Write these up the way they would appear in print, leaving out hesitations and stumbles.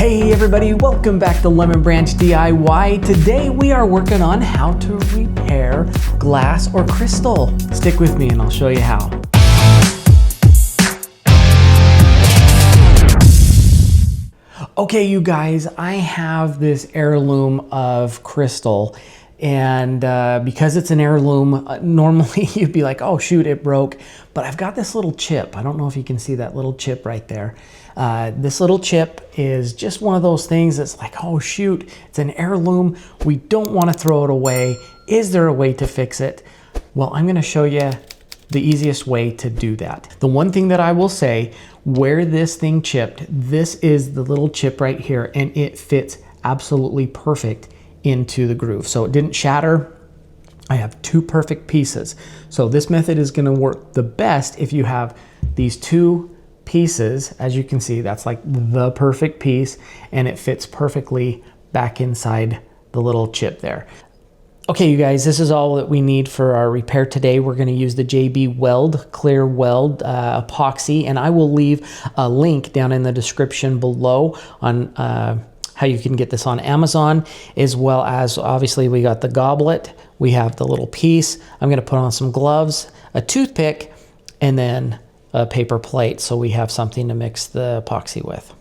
Hey everybody, welcome back to Lemon Branch DIY. Today we are working on how to repair glass or crystal. Stick with me and I'll show you how. Okay, you guys, I have this heirloom of crystal, and because it's an heirloom, normally you'd be like, oh shoot, it broke. But I've got this little chip. I don't know if you can see that little chip right there. This little chip is just one of those things that's like, oh shoot, it's an heirloom. We don't want to throw it away. Is there a way to fix it? Well, I'm going to show you the easiest way to do that. The one thing that I will say, where this thing chipped, this is the little chip right here, and it fits absolutely perfect into the groove. So it didn't shatter. I have two perfect pieces. So this method is going to work the best if you have these two pieces. As you can see, that's like the perfect piece, and it fits perfectly back inside the little chip there. Okay, you guys, this is all that we need for our repair today. We're going to use the JB Weld clear weld epoxy, and I will leave a link down in the description below on how you can get this on Amazon, as well as obviously we got the goblet, we have the little piece. I'm going to put on some gloves, a toothpick, and then a paper plate so we have something to mix the epoxy with.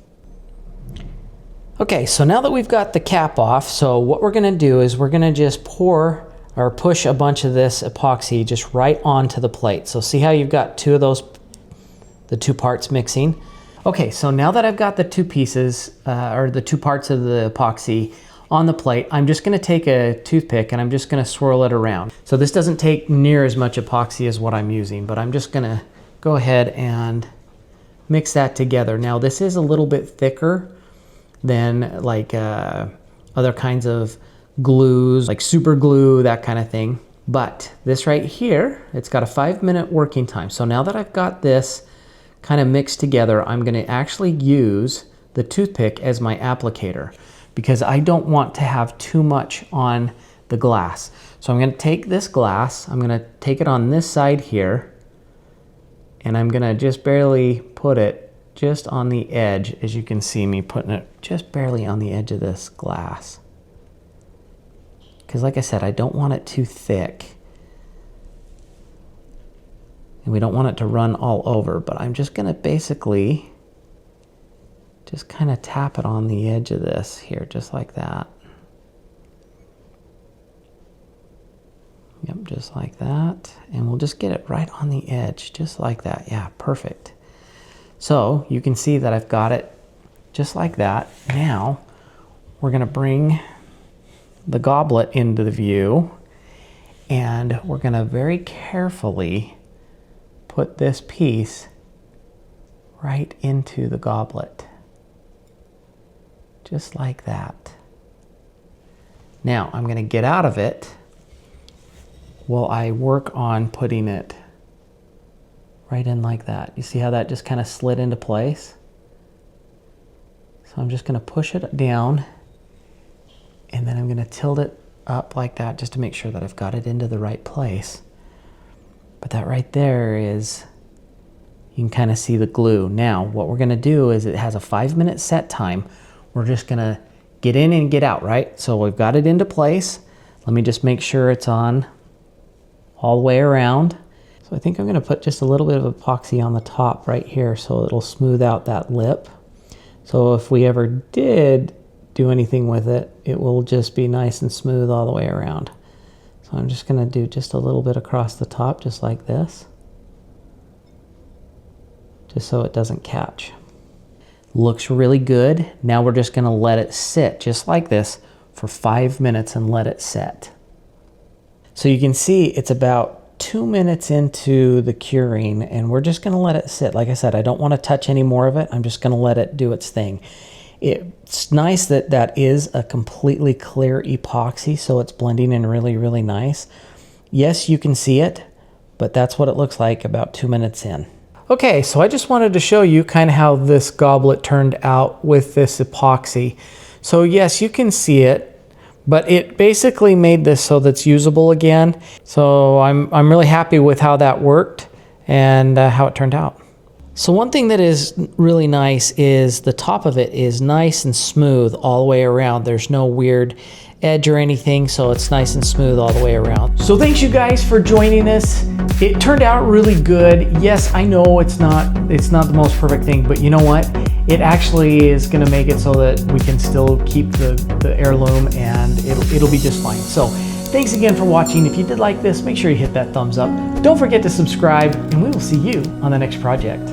Okay, so now that we've got the cap off, so what we're going to do is we're going to just pour or push a bunch of this epoxy just right onto the plate. So see how you've got two of those, the two parts mixing? Okay, so now that I've got the two pieces or the two parts of the epoxy on the plate, I'm just going to take a toothpick and I'm just going to swirl it around. So this doesn't take near as much epoxy as what I'm using, but I'm just going to go ahead and mix that together. Now this is a little bit thicker than like other kinds of glues, like super glue, that kind of thing. But this right here, it's got a 5-minute working time. So now that I've got this kind of mixed together, I'm going to actually use the toothpick as my applicator because I don't want to have too much on the glass. So I'm going to take this glass, I'm going to take it on this side here, and I'm going to just barely put it just on the edge, as you can see me putting it just barely on the edge of this glass. Because like I said, I don't want it too thick. And we don't want it to run all over, but I'm just going to basically just kind of tap it on the edge of this here, just like that. Yep, just like that. And we'll just get it right on the edge, just like that. Yeah, perfect. So you can see that I've got it just like that. Now we're going to bring the goblet into the view, and we're going to very carefully put this piece right into the goblet, just like that. Now I'm going to get out of it while I work on putting it right in like that. You see how that just kind of slid into place? So I'm just going to push it down, and then I'm going to tilt it up like that just to make sure that I've got it into the right place. But that right there is, you can kind of see the glue. Now what we're going to do is, it has a 5-minute set time. We're just going to get in and get out, right? So we've got it into place. Let me just make sure it's on all the way around. So I think I'm going to put just a little bit of epoxy on the top right here so it'll smooth out that lip. So if we ever did do anything with it, it will just be nice and smooth all the way around. So I'm just going to do just a little bit across the top, just like this, just so it doesn't catch. Looks really good. Now we're just going to let it sit just like this for 5 minutes and let it set. So you can see it's about 2 minutes into the curing, and we're just going to let it sit. Like I said, I don't want to touch any more of it. I'm just going to let it do its thing. It's nice that that is a completely clear epoxy, so it's blending in really, really nice. Yes, you can see it, but that's what it looks like about 2 minutes in. Okay, so I just wanted to show you kind of how this goblet turned out with this epoxy. So yes, you can see it, but it basically made this so that's usable again. So I'm really happy with how that worked and how it turned out. So one thing that is really nice is the top of it is nice and smooth all the way around. There's no weird edge or anything, so it's nice and smooth all the way around. So thanks you guys for joining us. It turned out really good. Yes, I know it's not the most perfect thing, but you know what? It actually is gonna make it so that we can still keep the heirloom, and it'll be just fine. So thanks again for watching. If you did like this, make sure you hit that thumbs up. Don't forget to subscribe, and we will see you on the next project.